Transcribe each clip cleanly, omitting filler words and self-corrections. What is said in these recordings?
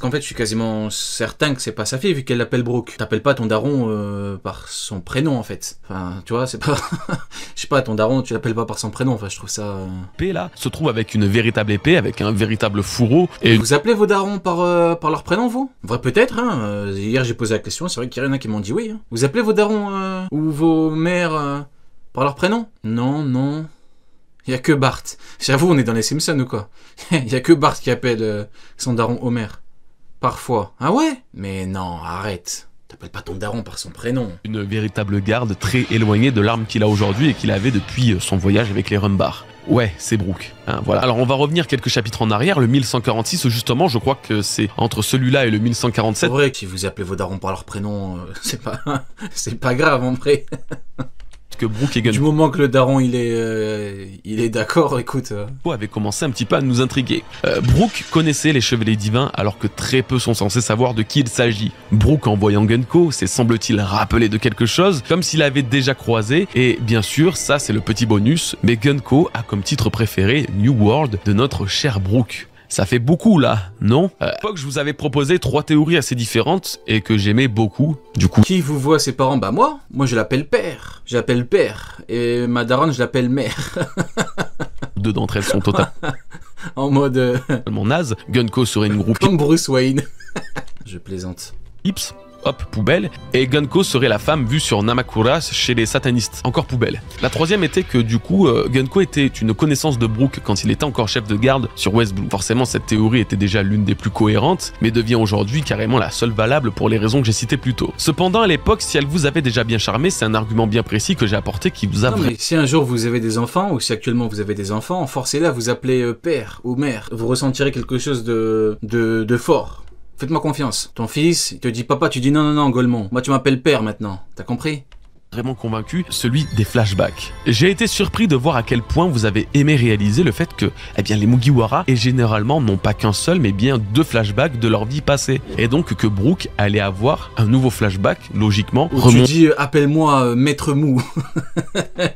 Qu'en fait, je suis quasiment certain que c'est pas sa fille, vu qu'elle l'appelle Brooke. T'appelles pas ton daron par son prénom, en fait. Enfin, tu vois, c'est pas... Je sais pas, ton daron, tu l'appelles pas par son prénom, enfin, je trouve ça... Épée, là, se trouve avec une véritable épée, avec un véritable fourreau, et... Vous appelez vos darons par leur prénom, vous? En vrai, peut-être, hein. Hier, j'ai posé la question, c'est vrai qu'il y en a qui m'ont dit oui. Hein. Vous appelez vos darons ou vos mères par leur prénom? Non, non... Il y a que Bart. J'avoue, on est dans les Simpsons ou quoi? Il y a que Bart qui appelle son daron Homer. Parfois. Ah ouais? Mais non, arrête. T'appelles pas ton daron par son prénom. Une véritable garde très éloignée de l'arme qu'il a aujourd'hui et qu'il avait depuis son voyage avec les Rumbar. Ouais, c'est Brooke. Hein, voilà. Alors on va revenir quelques chapitres en arrière. Le 1146, justement, je crois que c'est entre celui-là et le 1147. C'est vrai que si vous appelez vos darons par leur prénom, c'est pas grave en vrai. Que Brooke et Gunko, du moment que le daron il est d'accord, écoute. Avait commencé un petit peu à nous intriguer. Brooke connaissait les Chevaliers Divins alors que très peu sont censés savoir de qui il s'agit. Brooke, en voyant Gunko, s'est semble-t-il rappelé de quelque chose, comme s'il avait déjà croisé, et bien sûr, ça c'est le petit bonus, mais Gunko a comme titre préféré New World de notre cher Brooke. Ça fait beaucoup là, non? À l'époque, je vous avais proposé 3 théories assez différentes et que j'aimais beaucoup, du coup. Qui vous voit ses parents? Bah moi je l'appelle père. Je l'appelle père. Et ma daronne, je l'appelle mère. 2 d'entre elles sont totalement en mode... naze. Gunko serait une groupie... Comme Bruce Wayne. Je plaisante. Ips. Hop, poubelle, et Gunko serait la femme vue sur Namakura chez les satanistes, encore poubelle. La troisième était que du coup, Gunko était une connaissance de Brooke quand il était encore chef de garde sur West Blue. Forcément, cette théorie était déjà l'une des plus cohérentes, mais devient aujourd'hui carrément la seule valable pour les raisons que j'ai citées plus tôt. Cependant, à l'époque, si elle vous avait déjà bien charmé, c'est un argument bien précis que j'ai apporté qui vous a... Non, mais si un jour vous avez des enfants, ou si actuellement vous avez des enfants, forcez-les à vous appeler père ou mère. Vous ressentirez quelque chose de fort. Faites-moi confiance. Ton fils, il te dit papa, tu dis non, non, non, Golemon. Moi, tu m'appelles père maintenant. T'as compris? Vraiment convaincu, celui des flashbacks. J'ai été surpris de voir à quel point vous avez aimé réaliser le fait que, eh bien, les Mugiwara, et généralement, n'ont pas qu'un seul, mais bien 2 flashbacks de leur vie passée. Et donc que Brooke allait avoir un nouveau flashback, logiquement. Tu dis, appelle-moi Maître Mou.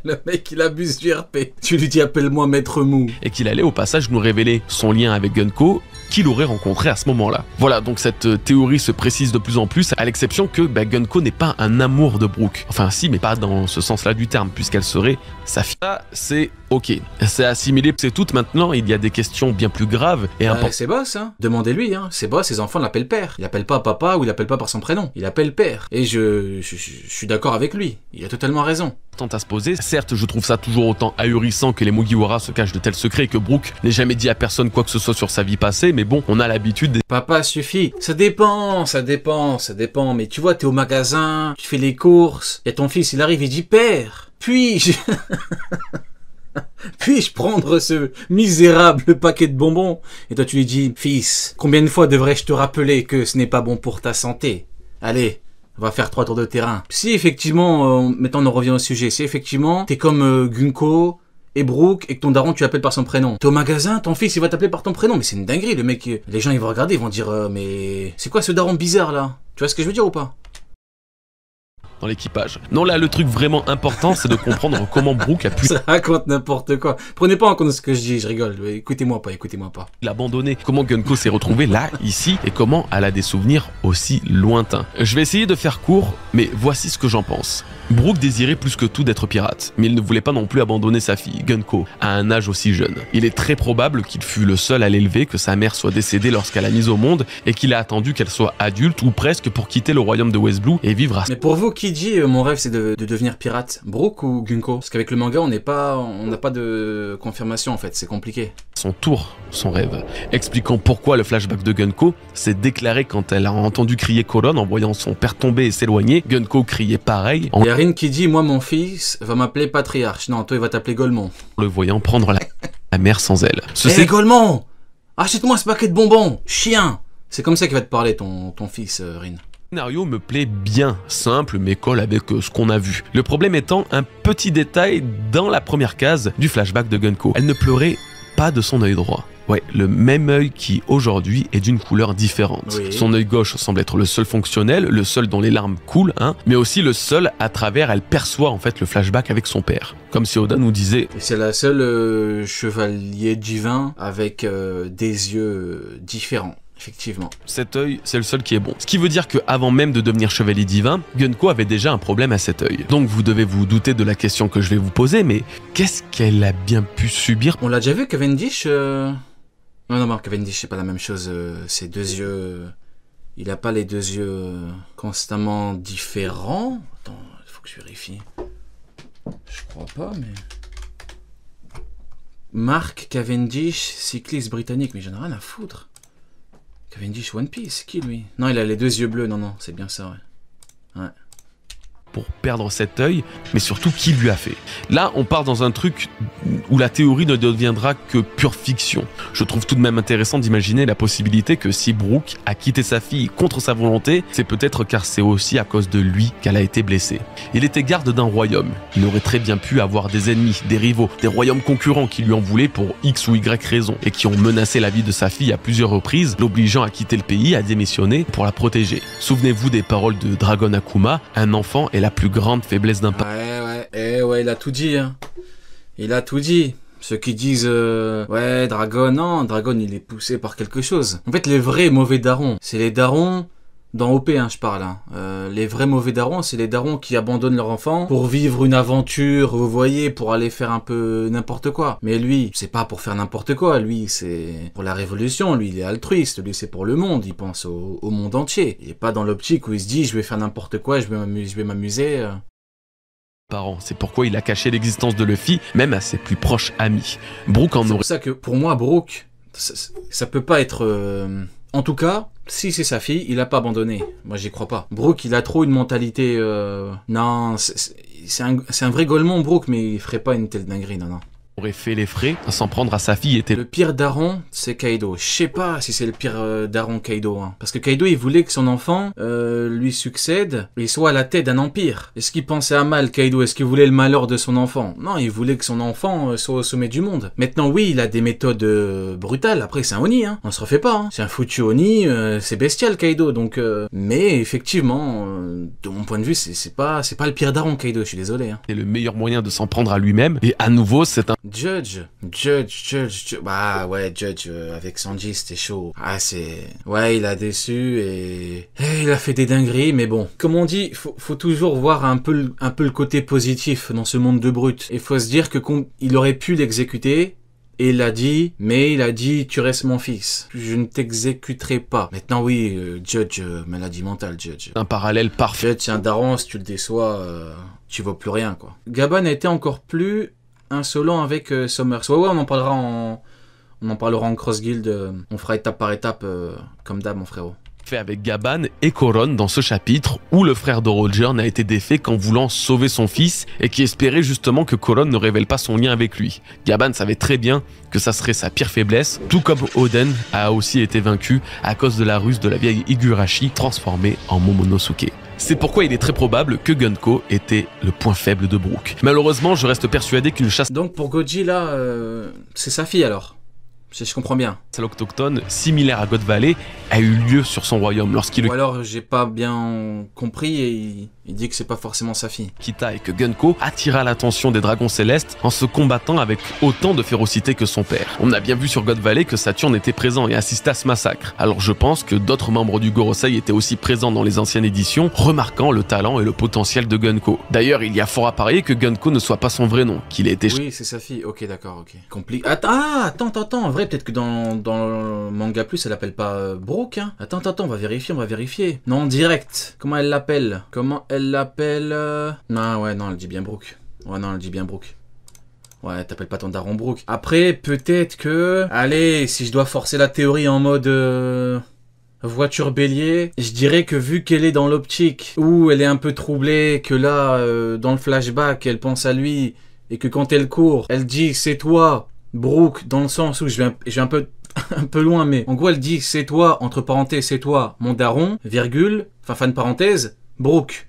Le mec, il abuse du RP. Tu lui dis, appelle-moi Maître Mou. Et qu'il allait au passage nous révéler son lien avec Gunko, qu'il aurait rencontré à ce moment-là. Voilà, donc cette théorie se précise de plus en plus, à l'exception que Gunko n'est pas un amour de Brooke. Enfin si, mais pas dans ce sens-là du terme, puisqu'elle serait sa fille. Ça, c'est ok. C'est assimilé, c'est tout. Maintenant, il y a des questions bien plus graves et importantes. C'est boss, hein. Demandez-lui, hein. C'est boss, ses enfants l'appellent père. Il l'appelle pas papa ou il l'appelle pas par son prénom. Il l'appelle père. Et je suis d'accord avec lui. Il a totalement raison. À se poser. Certes, je trouve ça toujours autant ahurissant que les Mugiwara se cachent de tels secrets et que Brooke n'ait jamais dit à personne quoi que ce soit sur sa vie passée, mais bon, on a l'habitude des... Papa, suffit. Ça dépend. Mais tu vois, t'es au magasin, tu fais les courses, et ton fils, il arrive, il dit père. Puis-je prendre ce misérable paquet de bonbons? Et toi, tu lui dis, fils, combien de fois devrais-je te rappeler que ce n'est pas bon pour ta santé? Allez. On va faire 3 tours de terrain. Si effectivement, maintenant on en revient au sujet, si effectivement t'es comme Gunko et Brooke et que ton daron tu l'appelles par son prénom. T'es au magasin, ton fils il va t'appeler par ton prénom, mais c'est une dinguerie, le mec, les gens ils vont regarder, ils vont dire mais c'est quoi ce daron bizarre là? Tu vois ce que je veux dire ou pas? Dans l'équipage. Non, là, le truc vraiment important, c'est de comprendre comment Brooke a pu... Ça raconte n'importe quoi. Prenez pas en compte ce que je dis, je rigole. Écoutez-moi pas. L'abandonner. Comment Gunko s'est retrouvé là, ici, et comment elle a des souvenirs aussi lointains. Je vais essayer de faire court, mais voici ce que j'en pense. Brooke désirait plus que tout d'être pirate, mais il ne voulait pas non plus abandonner sa fille, Gunko, à un âge aussi jeune. Il est très probable qu'il fut le seul à l'élever, que sa mère soit décédée lorsqu'elle l'a mise au monde, et qu'il a attendu qu'elle soit adulte ou presque pour quitter le royaume de West Blue et vivre à... Mais pour vous, qui dit mon rêve c'est de devenir pirate? Brooke ou Gunko? Parce qu'avec le manga, on n'a pas de confirmation en fait, c'est compliqué. Son tour, son rêve. Expliquant pourquoi le flashback de Gunko s'est déclaré quand elle a entendu crier Koron en voyant son père tomber et s'éloigner. Gunko criait pareil. Il y a Rin qui dit, moi mon fils va m'appeler patriarche. Non, toi il va t'appeler Golemon. Le voyant prendre la mère sans elle. Hé Golemon, achète-moi ce paquet de bonbons, chien. C'est comme ça qu'il va te parler ton fils, Rin. Le scénario me plaît bien, simple mais colle avec ce qu'on a vu. Le problème étant un petit détail dans la première case du flashback de Gunko. Elle ne pleurait pas de son œil droit. Ouais, le même œil qui aujourd'hui est d'une couleur différente. Oui. Son œil gauche semble être le seul fonctionnel, le seul dont les larmes coulent, mais aussi le seul à travers elle perçoit en fait le flashback avec son père. Comme si Oda nous disait... C'est la seule chevalier divin avec des yeux différents. Effectivement. Cet œil, c'est le seul qui est bon. Ce qui veut dire qu'avant même de devenir chevalier divin, Gunko avait déjà un problème à cet œil. Donc vous devez vous douter de la question que je vais vous poser, mais qu'est-ce qu'elle a bien pu subir? On l'a déjà vu, Cavendish Non, Cavendish, c'est pas la même chose. Ses deux yeux... Il a pas les deux yeux constamment différents. Attends, il faut que je vérifie. Je crois pas, mais... Mark Cavendish, cycliste britannique. Mais j'en ai rien à foutre. Cavendish One Piece, qui lui? Non, il a les deux yeux bleus, non, c'est bien ça, ouais. Pour perdre cet œil, mais surtout qui lui a fait. Là, on part dans un truc où la théorie ne deviendra que pure fiction. Je trouve tout de même intéressant d'imaginer la possibilité que si Brooke a quitté sa fille contre sa volonté, c'est peut-être car c'est aussi à cause de lui qu'elle a été blessée. Il était garde d'un royaume. Il aurait très bien pu avoir des ennemis, des rivaux, des royaumes concurrents qui lui en voulaient pour X ou Y raison et qui ont menacé la vie de sa fille à plusieurs reprises, l'obligeant à quitter le pays, à démissionner pour la protéger. Souvenez-vous des paroles de Dragon Akuma, un enfant est la plus grande faiblesse d'un père. Ouais, il a tout dit, hein. Il a tout dit. Ceux qui disent, ouais, Dragon, non, Dragon, il est poussé par quelque chose. En fait, les vrais mauvais darons, c'est les darons, dans OP, hein, je parle, hein. Les vrais mauvais darons, c'est les darons qui abandonnent leur enfant pour vivre une aventure, vous voyez, pour aller faire un peu n'importe quoi. Mais lui, c'est pas pour faire n'importe quoi, lui, c'est pour la révolution, lui, il est altruiste, lui, c'est pour le monde, il pense au monde entier. Il est pas dans l'optique où il se dit, je vais faire n'importe quoi, je vais m'amuser. Parents. C'est pourquoi il a caché l'existence de Luffy, même à ses plus proches amis. Brooke en aurait... C'est pour ça que, pour moi, Brooke, ça peut pas être... En tout cas, si c'est sa fille, il a pas abandonné. Moi, j'y crois pas. Brooke, il a trop une mentalité... Non, c'est un vrai Golemon, Brooke, mais il ferait pas une telle dinguerie, non. aurait fait les frais, s'en prendre à sa fille était... Le pire daron, c'est Kaido. Je sais pas si c'est le pire daron Kaido. Hein. Parce que Kaido, il voulait que son enfant lui succède et soit à la tête d'un empire. Est-ce qu'il pensait à mal, Kaido? Est-ce qu'il voulait le malheur de son enfant? Non, il voulait que son enfant soit au sommet du monde. Maintenant, oui, il a des méthodes brutales. Après, c'est un Oni, hein. On se refait pas. Hein. C'est un foutu Oni, c'est bestial, Kaido. Donc, mais effectivement, de mon point de vue, c'est pas le pire daron, Kaido. Je suis désolé. Hein. C'est le meilleur moyen de s'en prendre à lui-même. Et à nouveau, c'est un... Judge. Bah ouais, Judge avec Sanji, c'était chaud. Ah, c'est... Ouais, il a déçu et il a fait des dingueries, mais bon. Comme on dit, faut toujours voir un peu le côté positif dans ce monde de brutes. Il faut se dire que il aurait pu l'exécuter, et il a dit, tu restes mon fils. Je ne t'exécuterai pas. Maintenant, oui, Judge, maladie mentale, Judge. Un parallèle parfait. Judge, c'est un daron, si tu le déçois, tu vaux plus rien, quoi. Gaban a été encore plus insolent avec Summers. Ouais, on en parlera en Cross Guild. On fera étape par étape, comme d'hab, mon frérot. Fait avec Gaban et Koron dans ce chapitre où le frère de Roger n'a été défait qu'en voulant sauver son fils et qui espérait justement que Koron ne révèle pas son lien avec lui. Gaban savait très bien que ça serait sa pire faiblesse, tout comme Oden a aussi été vaincu à cause de la ruse de la vieille Higurashi transformée en Momonosuke. C'est pourquoi il est très probable que Gunko était le point faible de Brooke. Malheureusement, je reste persuadé qu'une chasse... Donc pour Goji, là, c'est sa fille alors? Je comprends bien. Autochtone similaire à God Valley a eu lieu sur son royaume lorsqu'il... Ou alors j'ai pas bien compris et il dit que c'est pas forcément sa fille. Kita et que Gunko attira l'attention des dragons célestes en se combattant avec autant de férocité que son père. On a bien vu sur God Valley que Saturne était présent et assistait à ce massacre. Alors je pense que d'autres membres du Gorosei étaient aussi présents dans les anciennes éditions, remarquant le talent et le potentiel de Gunko. D'ailleurs, il y a fort à parier que Gunko ne soit pas son vrai nom, qu'il ait été... Oui, c'est sa fille. Ok, d'accord, ok. Attends. En vrai, peut-être que dans le manga plus, elle l'appelle pas Brooke, hein. Attends, on va vérifier. Non, direct. Comment elle l'appelle? Non, ouais, non, elle dit bien Brooke. Ouais, non, elle dit bien Brooke. Ouais, t'appelles pas ton daron Brooke. Après, peut-être que... Allez, si je dois forcer la théorie en mode... voiture bélier, je dirais que vu qu'elle est dans l'optique où elle est un peu troublée, que là, dans le flashback, elle pense à lui, et que quand elle court, elle dit c'est toi, Brooke, dans le sens où je vais un peu loin, mais en gros elle dit c'est toi, entre parenthèses, c'est toi, mon daron, virgule, fin de parenthèse, Brooke.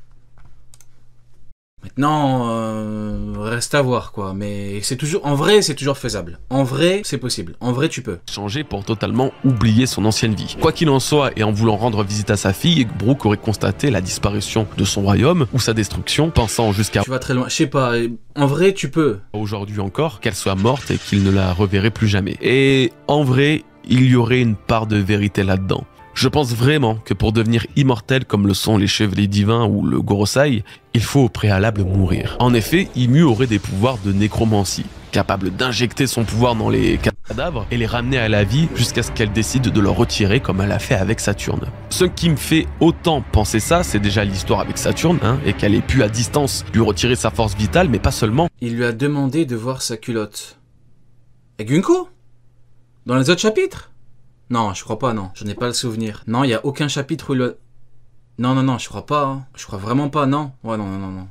Maintenant, reste à voir quoi, mais c'est toujours, en vrai c'est toujours faisable. En vrai c'est possible, en vrai tu peux. Changer pour totalement oublier son ancienne vie. Quoi qu'il en soit, et en voulant rendre visite à sa fille, Brooke aurait constaté la disparition de son royaume ou sa destruction, pensant jusqu'à... Tu vas très loin, je sais pas, en vrai tu peux. Aujourd'hui encore, qu'elle soit morte et qu'il ne la reverrait plus jamais. Et en vrai... il y aurait une part de vérité là-dedans. Je pense vraiment que pour devenir immortel comme le sont les Chevaliers Divins ou le Gorosei, il faut au préalable mourir. En effet, Imu aurait des pouvoirs de nécromancie, capable d'injecter son pouvoir dans les cadavres et les ramener à la vie jusqu'à ce qu'elle décide de le retirer comme elle a fait avec Saturne. Ce qui me fait autant penser ça, c'est déjà l'histoire avec Saturne, et qu'elle ait pu à distance lui retirer sa force vitale, mais pas seulement. Il lui a demandé de voir sa culotte. Et Gunko? Dans les autres chapitres? Non, je crois pas, non. Je n'ai pas le souvenir. Non, il y a aucun chapitre où il... Non, je crois pas. Hein. Je crois vraiment pas, non. Ouais, non.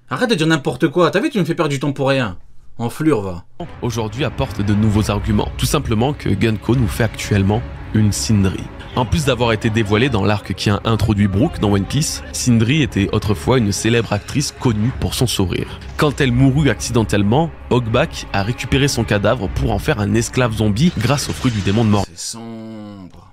Arrête de dire n'importe quoi. T'as vu, tu me fais perdre du temps pour rien. Enflure, va. Aujourd'hui apporte de nouveaux arguments. Tout simplement que Gunko nous fait actuellement une Sindri. En plus d'avoir été dévoilée dans l'arc qui a introduit Brook dans One Piece, Sindri était autrefois une célèbre actrice connue pour son sourire. Quand elle mourut accidentellement, Hogback a récupéré son cadavre pour en faire un esclave zombie grâce au fruit du démon de mort. C'est sombre.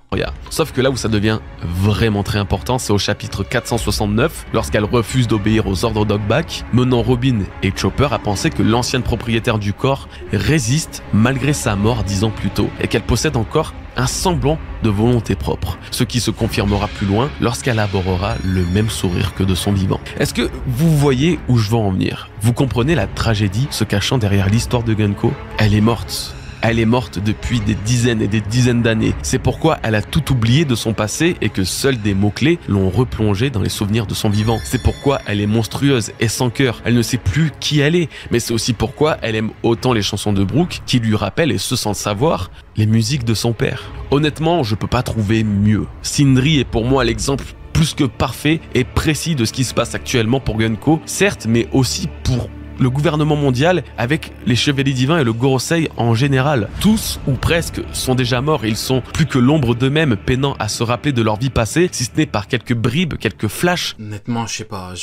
Sauf que là où ça devient vraiment très important, c'est au chapitre 469, lorsqu'elle refuse d'obéir aux ordres d'Hogback, menant Robin et Chopper à penser que l'ancienne propriétaire du corps résiste malgré sa mort 10 ans plus tôt, et qu'elle possède encore un semblant de volonté propre, ce qui se confirmera plus loin lorsqu'elle abhorrera le même sourire que de son vivant. Est-ce que vous voyez où je veux en venir? Vous comprenez la tragédie se cachant derrière l'histoire de Gunko? Elle est morte. Elle est morte depuis des dizaines et des dizaines d'années. C'est pourquoi elle a tout oublié de son passé et que seuls des mots-clés l'ont replongée dans les souvenirs de son vivant. C'est pourquoi elle est monstrueuse et sans cœur. Elle ne sait plus qui elle est. Mais c'est aussi pourquoi elle aime autant les chansons de Brook qui lui rappellent, et ce sans le savoir, les musiques de son père. Honnêtement, je peux pas trouver mieux. Sindri est pour moi l'exemple plus que parfait et précis de ce qui se passe actuellement pour Gunko, certes, mais aussi pour le gouvernement mondial avec les Chevaliers Divins et le Gorosei en général. Tous, ou presque, sont déjà morts et ils sont plus que l'ombre d'eux-mêmes, peinant à se rappeler de leur vie passée, si ce n'est par quelques bribes, quelques flashs. Honnêtement, je sais pas,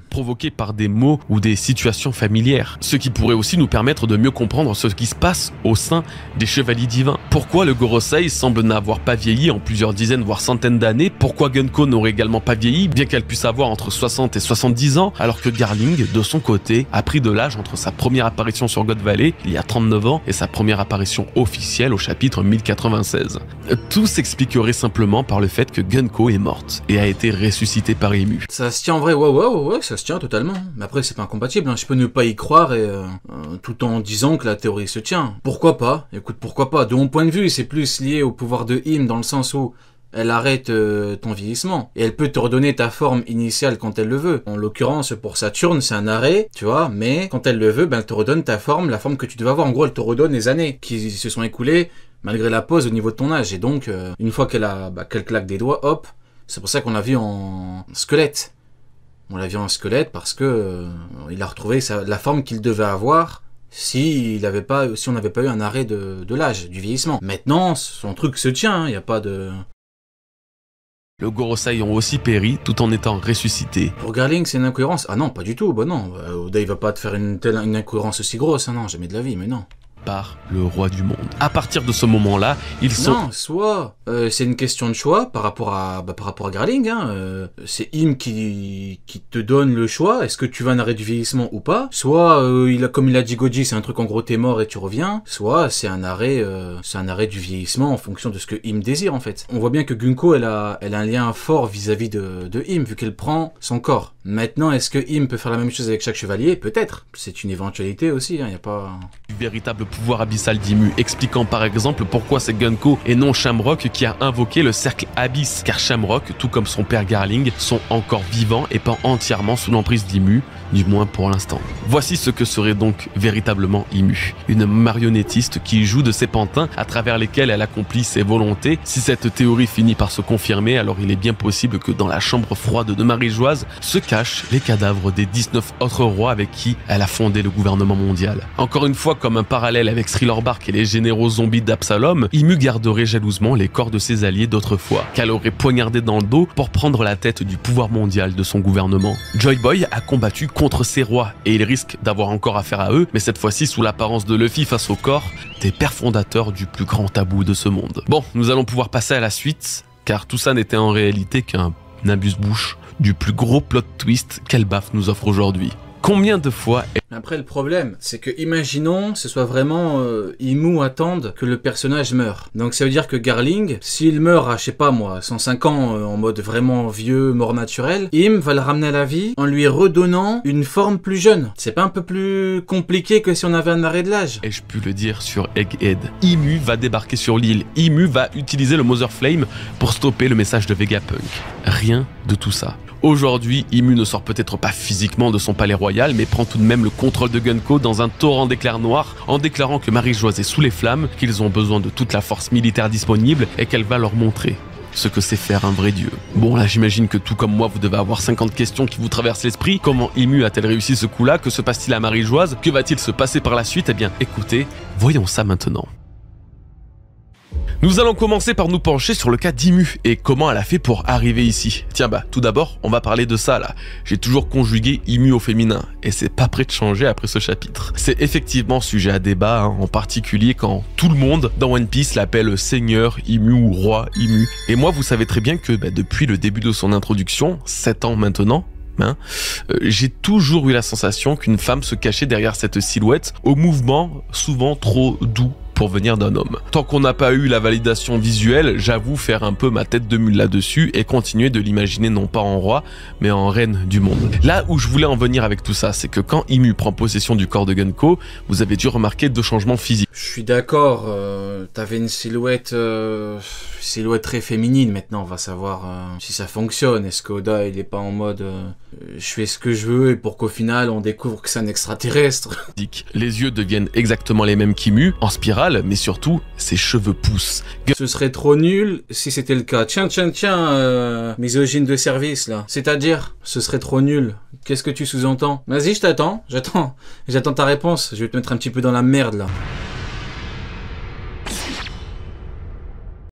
provoqués par des mots ou des situations familières. Ce qui pourrait aussi nous permettre de mieux comprendre ce qui se passe au sein des Chevaliers Divins. Pourquoi le Gorosei semble n'avoir pas vieilli en plusieurs dizaines voire centaines d'années? Pourquoi Gunko n'aurait également pas vieilli, bien qu'elle puisse avoir entre 60 et 70 ans, alors que Garling, de son côté, a pris de l'âge entre sa première apparition sur God Valley, il y a 39 ans, et sa première apparition officielle au chapitre 1096. Tout s'expliquerait simplement par le fait que Gunko est morte et a été ressuscitée par Imu. Ça se tient en vrai, ouais, ça se tient totalement. Mais après, c'est pas incompatible, je peux ne pas y croire et tout en disant que la théorie se tient. Pourquoi pas? Écoute, pourquoi pas? De mon point de vue, c'est plus lié au pouvoir de Im dans le sens où elle arrête ton vieillissement. Et elle peut te redonner ta forme initiale quand elle le veut. En l'occurrence, pour Saturne, c'est un arrêt, tu vois, mais quand elle le veut, elle te redonne ta forme, la forme que tu devais avoir. En gros, elle te redonne les années qui se sont écoulées malgré la pause au niveau de ton âge. Et donc, une fois qu'elle claque des doigts, hop, c'est pour ça qu'on l'a vu en squelette. On l'a vu en squelette parce que il a retrouvé la forme qu'il devait avoir si on n'avait pas eu un arrêt de l'âge, du vieillissement. Maintenant, son truc se tient, il n'y a pas de... Le Gorosei ont aussi péri tout en étant ressuscités. Pour Garling, c'est une incohérence? Ah non, pas du tout, bah non. Oda, il va pas te faire une incohérence aussi grosse, non, jamais de la vie, mais non. Par le roi du monde. À partir de ce moment-là, ils sont... Non, soit c'est une question de choix par rapport à Garling, c'est Im qui te donne le choix, est-ce que tu vas un arrêt du vieillissement ou pas, soit comme il a dit Goji, c'est un truc en gros t'es mort et tu reviens, soit c'est un arrêt du vieillissement en fonction de ce que Im désire en fait. On voit bien que Gunko elle a un lien fort vis-à-vis de Im vu qu'elle prend son corps. Maintenant, est-ce que Im peut faire la même chose avec chaque chevalier? Peut-être, c'est une éventualité aussi, y a pas... Du véritable pouvoir abyssal d'Imu, expliquant par exemple pourquoi c'est Gunko et non Shamrock qui a invoqué le cercle Abyss, car Shamrock, tout comme son père Garling, sont encore vivants et pas entièrement sous l'emprise d'Imu, du moins pour l'instant. Voici ce que serait donc véritablement Imu, une marionnettiste qui joue de ses pantins à travers lesquels elle accomplit ses volontés. Si cette théorie finit par se confirmer, alors il est bien possible que dans la chambre froide de Marie-Joise se cachent les cadavres des 19 autres rois avec qui elle a fondé le gouvernement mondial. Encore une fois, comme un parallèle avec Thriller Bark et les généraux zombies d'Absalom, Imu garderait jalousement les corps de ses alliés d'autrefois, qu'elle aurait poignardé dans le dos pour prendre la tête du pouvoir mondial de son gouvernement. Joy Boy a combattu contre ces rois et il risque d'avoir encore affaire à eux, mais cette fois-ci sous l'apparence de Luffy face au corps des pères fondateurs du plus grand tabou de ce monde. Bon, nous allons pouvoir passer à la suite, car tout ça n'était en réalité qu'un abuse-bouche du plus gros plot twist qu'Elbaf nous offre aujourd'hui. Combien de fois... Après, le problème, c'est que imaginons ce soit vraiment Imu attende que le personnage meure. Donc ça veut dire que Garling, s'il meurt à, je sais pas moi, 105 ans en mode vraiment vieux, mort naturel, Im va le ramener à la vie en lui redonnant une forme plus jeune. C'est pas un peu plus compliqué que si on avait un arrêt de l'âge? Ai-je pu le dire sur Egghead? Imu va débarquer sur l'île. Imu va utiliser le Mother Flame pour stopper le message de Vegapunk. Rien de tout ça. Aujourd'hui, Imu ne sort peut-être pas physiquement de son palais royal, mais prend tout de même le contrôle de Gunko dans un torrent d'éclairs noirs, en déclarant que Marie-Joise est sous les flammes, qu'ils ont besoin de toute la force militaire disponible et qu'elle va leur montrer ce que c'est faire un vrai dieu. Bon là j'imagine que tout comme moi vous devez avoir 50 questions qui vous traversent l'esprit. Comment Imu a-t-elle réussi ce coup-là? Que se passe-t-il à Marie-Joise? Que va-t-il se passer par la suite? Eh bien écoutez, voyons ça maintenant. Nous allons commencer par nous pencher sur le cas d'Imu et comment elle a fait pour arriver ici. Tiens tout d'abord, on va parler de ça là. J'ai toujours conjugué Imu au féminin et c'est pas prêt de changer après ce chapitre. C'est effectivement sujet à débat, hein, en particulier quand tout le monde dans One Piece l'appelle Seigneur Imu ou Roi Imu. Et moi vous savez très bien que depuis le début de son introduction, 7 ans maintenant, j'ai toujours eu la sensation qu'une femme se cachait derrière cette silhouette, au mouvement souvent trop doux pour venir d'un homme. Tant qu'on n'a pas eu la validation visuelle, j'avoue faire un peu ma tête de mule là-dessus et continuer de l'imaginer non pas en roi, mais en reine du monde. Là où je voulais en venir avec tout ça, c'est que quand Imu prend possession du corps de Gunko, vous avez dû remarquer 2 changements physiques. Je suis d'accord, t'avais une silhouette très féminine. Maintenant, on va savoir si ça fonctionne. Est-ce qu'Oda, il est pas en mode je fais ce que je veux et pour qu'au final, on découvre que c'est un extraterrestre. Les yeux deviennent exactement les mêmes qu'Imu, en spirale, mais surtout, ses cheveux poussent. Ce serait trop nul si c'était le cas. Tiens, misogyne de service, là. C'est-à-dire, ce serait trop nul. Qu'est-ce que tu sous-entends? Vas-y, je t'attends. J'attends ta réponse. Je vais te mettre un petit peu dans la merde, là.